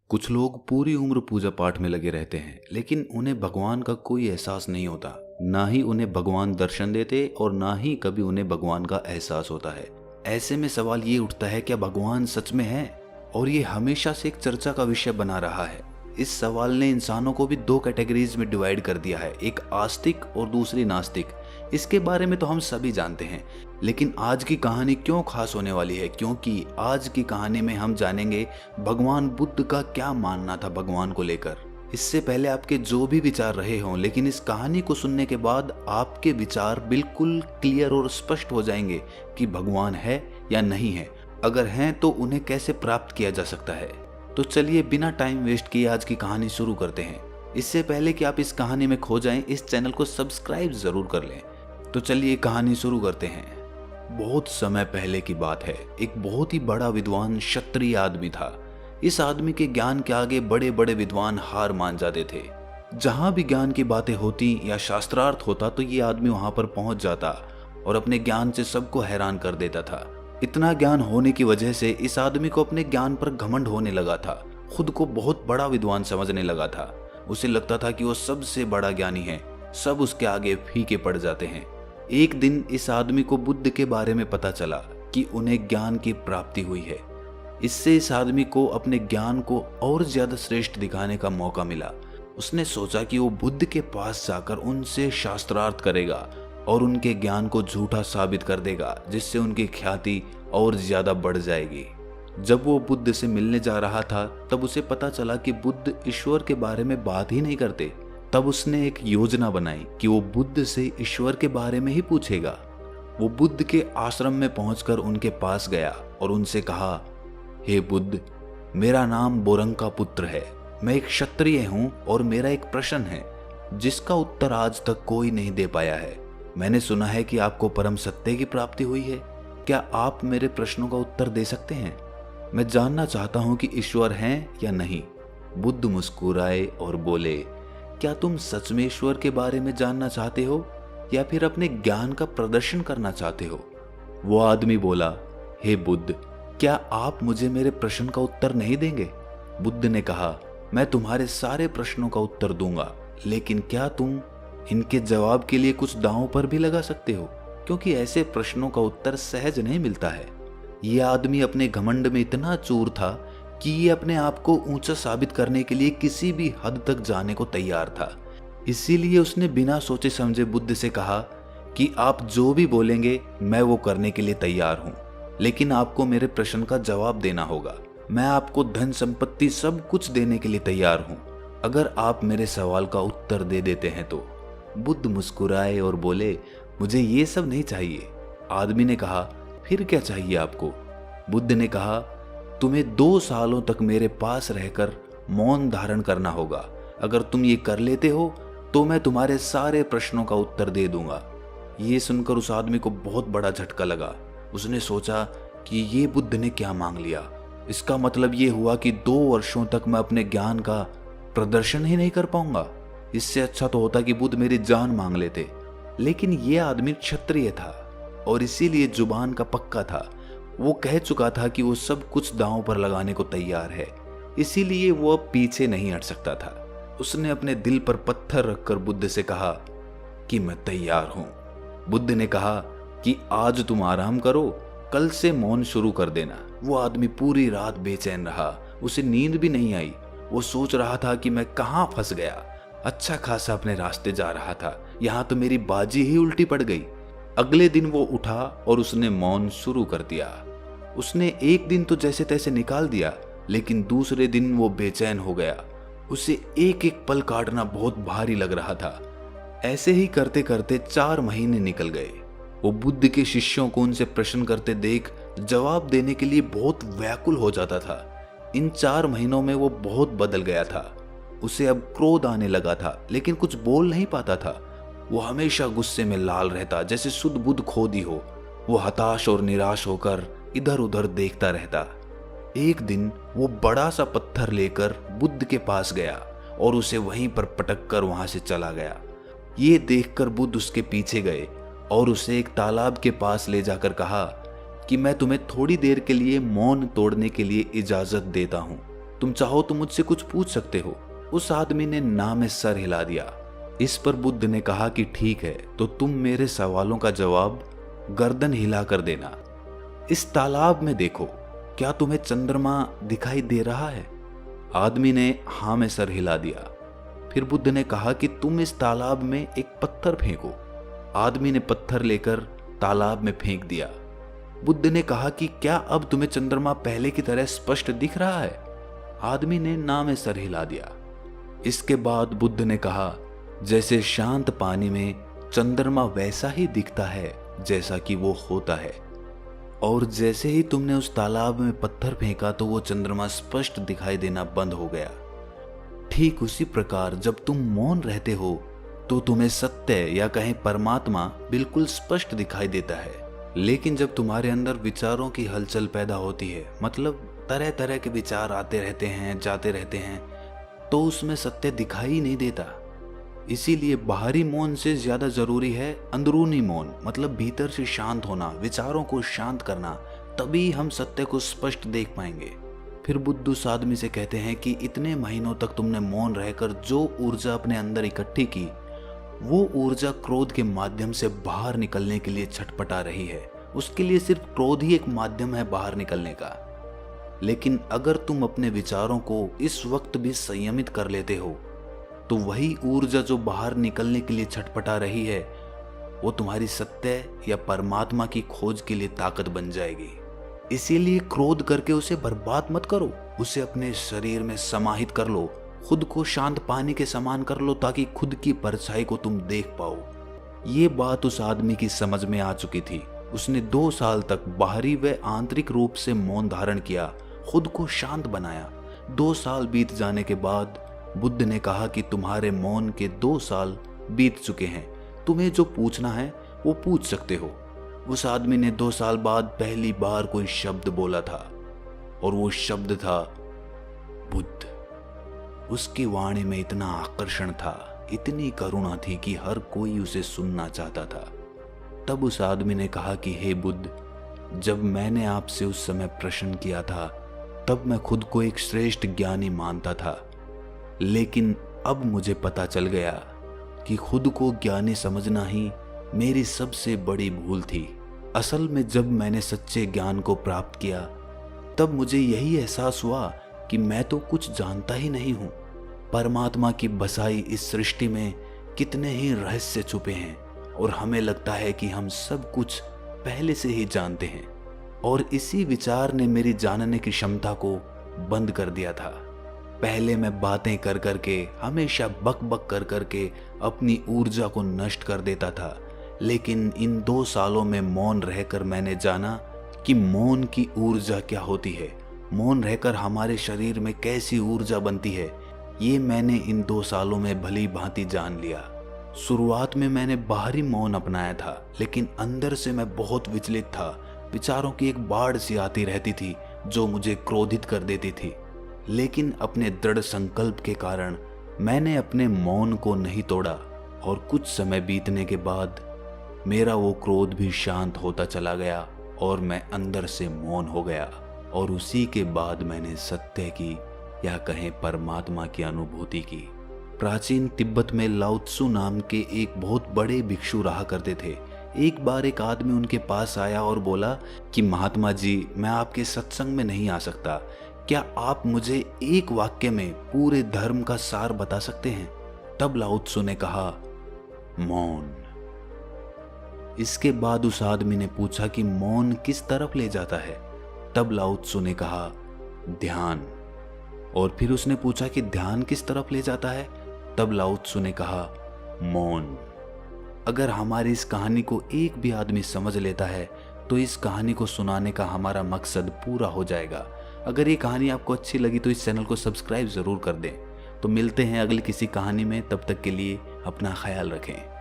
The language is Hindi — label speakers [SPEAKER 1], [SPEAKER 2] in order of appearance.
[SPEAKER 1] कुछ लोग पूरी उम्र पूजा पाठ में लगे रहते हैं, लेकिन उन्हें भगवान का कोई एहसास नहीं होता। ना ही उन्हें भगवान दर्शन देते और ना ही कभी उन्हें भगवान का एहसास होता है। ऐसे में सवाल ये उठता है, क्या भगवान सच में है? और ये हमेशा से एक चर्चा का विषय बना रहा है। इस सवाल ने इंसानों को भी दो कैटेगरीज में डिवाइड कर दिया है, एक आस्तिक और दूसरी नास्तिक। इसके बारे में तो हम सभी जानते हैं, लेकिन आज की कहानी क्यों खास होने वाली है? क्योंकि आज की कहानी में हम जानेंगे भगवान बुद्ध का क्या मानना था भगवान को लेकर। इससे पहले आपके जो भी विचार रहे हों, लेकिन इस कहानी को सुनने के बाद आपके विचार बिल्कुल क्लियर और स्पष्ट हो जाएंगे कि भगवान है या नहीं है। अगर हैं तो उन्हें कैसे प्राप्त किया जा सकता है। तो चलिए बिना टाइम वेस्ट किए आज की कहानी शुरू करते हैं। इससे पहले कि आप इस कहानी में खो जाएं, इस चैनल को सब्सक्राइब जरूर कर लें। तो चलिए कहानी शुरू करते हैं। बहुत समय पहले की बात है। एक बहुत ही बड़ा विद्वान क्षत्रिय आदमी था। इस आदमी के ज्ञान के आगे बड़े बड़े विद्वान हार मान जाते थे। जहां भी ज्ञान की बातें होती या शास्त्रार्थ होता तो ये आदमी वहां पर पहुंच जाता और अपने ज्ञान से सबको हैरान कर देता था। इतना ज्ञान होने की वजह से इस आदमी को अपने ज्ञान पर घमंड होने लगा था। खुद को बहुत बड़ा विद्वान समझने लगा था। उसे लगता था कि वो सबसे बड़ा ज्ञानी है, सब उसके आगे फीके पड़ जाते हैं। एक दिन इस आदमी को बुद्ध के बारे में पता चला कि उन्हें ज्ञान की प्राप्ति हुई है। इससे इस आदमी को अपने ज्ञान को और ज्यादा श्रेष्ठ दिखाने का मौका मिला। उसने सोचा कि वो बुद्ध के पास जाकर उनसे शास्त्रार्थ करेगा और उनके ज्ञान को झूठा साबित कर देगा, जिससे उनकी ख्याति और ज्यादा बढ़ जाएगी। जब वो बुद्ध से मिलने जा रहा था तब उसे पता चला कि बुद्ध ईश्वर के बारे में बात ही नहीं करते। तब उसने एक योजना बनाई कि वो बुद्ध से ईश्वर के बारे में ही पूछेगा। वो बुद्ध के आश्रम में पहुंचकर उनके पास गया और उनसे कहा, हे बुद्ध, मेरा नाम बोरंग का पुत्र है। मैं एक क्षत्रिय हूं और मेरा एक प्रश्न है जिसका उत्तर आज तक कोई नहीं दे पाया है। मैंने सुना है कि आपको परम सत्य की प्राप्ति हुई है। क्या आप मेरे प्रश्नों का उत्तर दे सकते हैं? मैं जानना चाहता हूं कि ईश्वर हैं या नहीं। बुद्ध मुस्कुराए और बोले, क्या तुम सच में ईश्वर के बारे में जानना चाहते हो या फिर अपने ज्ञान का प्रदर्शन करना चाहते हो? वो आदमी बोला, हे बुद्ध, क्या आप मुझे मेरे प्रश्न का उत्तर नहीं देंगे? बुद्ध ने कहा, मैं तुम्हारे सारे प्रश्नों का उत्तर दूंगा, लेकिन क्या तुम इनके जवाब के लिए कुछ दांव पर भी लगा सकते हो? क्योंकि ऐसे प्रश्नों का उत्तर सहज नहीं मिलता है। यह आदमी अपने घमंड में इतना चूर था कि ये अपने आप को ऊंचा साबित करने के लिए किसी भी हद तक जाने को तैयार था। इसीलिए उसने बिना सोचे समझे बुद्ध से कहा कि आप जो भी बोलेंगे मैं वो करने के लिए तैयार हूं, लेकिन आपको मेरे प्रश्न का जवाब देना होगा। मैं आपको धन संपत्ति सब कुछ देने के लिए तैयार हूं, अगर आप मेरे सवाल का उत्तर दे देते हैं तो। बुद्ध मुस्कुराए और बोले, मुझे ये सब नहीं चाहिए। आदमी ने कहा, फिर क्या चाहिए आपको? बुद्ध ने कहा, तुम्हें 2 सालों तक मेरे पास रहकर मौन धारण करना होगा। अगर तुम ये कर लेते हो तो मैं तुम्हारे सारे प्रश्नों का उत्तर दे दूंगा। ये सुनकर उस आदमी को बहुत बड़ा झटका लगा। उसने सोचा कि ये बुद्ध ने क्या मांग लिया। इसका मतलब ये हुआ कि 2 वर्षों तक मैं अपने ज्ञान का प्रदर्शन ही नहीं कर पाऊंगा। इससे अच्छा तो होता कि बुद्ध मेरी जान मांग लेते। लेकिन ये आदमी क्षत्रिय था और इसीलिए जुबान का पक्का था। वो कह चुका था कि वो सब कुछ दांव पर लगाने को तैयार है, इसीलिए वो अब पीछे नहीं हट सकता था। उसने अपने दिल पर पत्थर रखकर बुद्ध से कहा कि मैं तैयार हूं। बुद्ध ने कहा कि आज तुम आराम करो, कल से मौन शुरू कर देना। वो आदमी पूरी रात बेचैन रहा, उसे नींद भी नहीं आई। वो सोच रहा था कि मैं कहां फंस गया। अच्छा खासा अपने रास्ते जा रहा था, यहां तो मेरी बाजी ही उल्टी पड़ गई। अगले दिन वो उठा और उसने मौन शुरू कर दिया। उसने एक दिन तो जैसे तैसे निकाल दिया, लेकिन दूसरे दिन वो बेचैन हो गया। उसे एक एक पल काटना बहुत भारी लग रहा था। ऐसे ही करते करते 4 महीने निकल गए। वो बुद्ध के शिष्यों को उनसे प्रश्न करते देख जवाब देने के लिए बहुत व्याकुल हो जाता था। इन 4 महीनों में वो बहुत बदल गया था। उसे अब क्रोध आने लगा था, लेकिन कुछ बोल नहीं पाता था। वो हमेशा गुस्से में लाल रहता, जैसे शुद्ध बुद्ध खोदी हो। वो हताश और निराश होकर इधर उधर देखता रहता। एक दिन वो बड़ा सा पत्थर लेकर बुद्ध के पास गया और उसे वहीं पर पटक कर वहां से चला गया। ये देखकर बुद्ध उसके पीछे गए और उसे एक तालाब के पास ले जाकर कहा कि मैं तुम्हें थोड़ी देर के लिए मौन तोड़ने के लिए इजाजत देता हूं। तुम चाहो तो मुझसे कुछ पूछ सकते हो। उस आदमी ने ना में सर हिला दिया। इस पर बुद्ध ने कहा कि ठीक है, तो तुम मेरे सवालों का जवाब गर्दन हिला कर देना। इस तालाब में देखो, क्या तुम्हें चंद्रमा दिखाई दे रहा है? आदमी ने हाँ में सर हिला दिया। फिर बुद्ध ने कहा कि तुम इस तालाब में एक पत्थर फेंको। आदमी ने पत्थर लेकर तालाब में फेंक दिया। बुद्ध ने कहा कि क्या अब तुम्हें चंद्रमा पहले की तरह स्पष्ट दिख रहा है? आदमी ने ना में सर हिला दिया। इसके बाद बुद्ध ने कहा, जैसे शांत पानी में चंद्रमा वैसा ही दिखता है जैसा कि वो होता है, और जैसे ही तुमने उस तालाब में पत्थर फेंका तो वो चंद्रमा स्पष्ट दिखाई देना बंद हो गया। ठीक उसी प्रकार जब तुम मौन रहते हो तो तुम्हें सत्य या कहें परमात्मा बिल्कुल स्पष्ट दिखाई देता है। लेकिन जब तुम्हारे अंदर विचारों की हलचल पैदा होती है, मतलब तरह तरह के विचार आते रहते हैं, जाते रहते हैं, तो उसमें सत्य दिखाई ही नहीं देता। इसीलिए बाहरी मौन से ज्यादा जरूरी है अंदरूनी मौन, मतलब भीतर से शांत होना, विचारों को शांत करना, तभी हम सत्य को स्पष्ट देख पाएंगे। फिर बुद्ध उस आदमी से कहते हैं कि इतने महीनों तक तुमने मौन रहकर जो ऊर्जा अपने अंदर इकट्ठी की, वो ऊर्जा क्रोध के माध्यम से बाहर निकलने के लिए छटपटा रही है। उसके लिए सिर्फ क्रोध ही एक माध्यम है बाहर निकलने का। लेकिन अगर तुम अपने विचारों को इस वक्त भी संयमित कर लेते हो, तो वही ऊर्जा जो बाहर निकलने के लिए छटपटा रही है, वो तुम्हारी सत्य या परमात्मा की खोज के लिए ताकत बन जाएगी। इसीलिए क्रोध करके उसे बर्बाद मत करो, उसे अपने शरीर में समाहित कर लो, खुद को शांत पानी के समान कर लो, ताकि खुद की परछाई को तुम देख पाओ। ये बात उस आदमी की समझ में आ चुकी थी। उसने 2 साल तक बाहरी व आंतरिक रूप से मौन धारण किया, खुद को शांत बनाया। 2 साल बीत जाने के बाद बुद्ध ने कहा कि तुम्हारे मौन के 2 साल बीत चुके हैं, तुम्हें जो पूछना है वो पूछ सकते हो। उस आदमी ने 2 साल बाद पहली बार कोई शब्द बोला था, और वो शब्द था बुद्ध। उसकी वाणी में इतना आकर्षण था, इतनी करुणा थी कि हर कोई उसे सुनना चाहता था। तब उस आदमी ने कहा कि हे बुद्ध, जब मैंने आपसे उस समय प्रश्न किया था, तब मैं खुद को एक श्रेष्ठ ज्ञानी मानता था, लेकिन अब मुझे पता चल गया कि खुद को ज्ञानी समझना ही मेरी सबसे बड़ी भूल थी। असल में जब मैंने सच्चे ज्ञान को प्राप्त किया, तब मुझे यही एहसास हुआ कि मैं तो कुछ जानता ही नहीं हूँ। परमात्मा की बसाई इस सृष्टि में कितने ही रहस्य छुपे हैं, और हमें लगता है कि हम सब कुछ पहले से ही जानते हैं, और इसी विचार ने मेरी जानने की क्षमता को बंद कर दिया था। पहले मैं बातें कर करके, हमेशा बक बक कर करके अपनी ऊर्जा को नष्ट कर देता था, लेकिन इन 2 सालों में मौन रहकर मैंने जाना कि मौन की ऊर्जा क्या होती है, मौन रहकर हमारे शरीर में कैसी ऊर्जा बनती है। ये मैंने इन 2 सालों में भली भांति जान लिया। शुरुआत में मैंने बाहरी मौन अपनाया था, लेकिन अंदर से मैं बहुत विचलित था। विचारों की एक बाढ़ सी आती रहती थी जो मुझे क्रोधित कर देती थी, लेकिन अपने दृढ़ संकल्प के कारण मैंने अपने मौन को नहीं तोड़ा, और कुछ समय बीतने के बाद मेरा वो क्रोध भी शांत होता चला गया और मैं अंदर से मौन हो गया। और उसी के बाद मैंने सत्य की या कहें परमात्मा की अनुभूति की। प्राचीन तिब्बत में लाओ त्सु नाम के एक बहुत बड़े भिक्षु रहा करते थे। एक बार एक आदमी उनके पास आया और बोला कि महात्मा जी, मैं आपके सत्संग में नहीं आ सकता, क्या आप मुझे एक वाक्य में पूरे धर्म का सार बता सकते हैं? तब लाओ त्सु ने कहा, मौन। इसके बाद उस आदमी ने पूछा कि मौन किस तरफ ले जाता है? तब लाओ त्सु ने कहा, ध्यान। और फिर उसने पूछा कि ध्यान किस तरफ ले जाता है? तब लाओ त्सु ने कहा, मौन। अगर हमारी इस कहानी को एक भी आदमी समझ लेता है तो इस कहानी को सुनाने का हमारा मकसद पूरा हो जाएगा। अगर ये कहानी आपको अच्छी लगी तो इस चैनल को सब्सक्राइब जरूर कर दें। तो मिलते हैं अगली किसी कहानी में, तब तक के लिए अपना ख्याल रखें।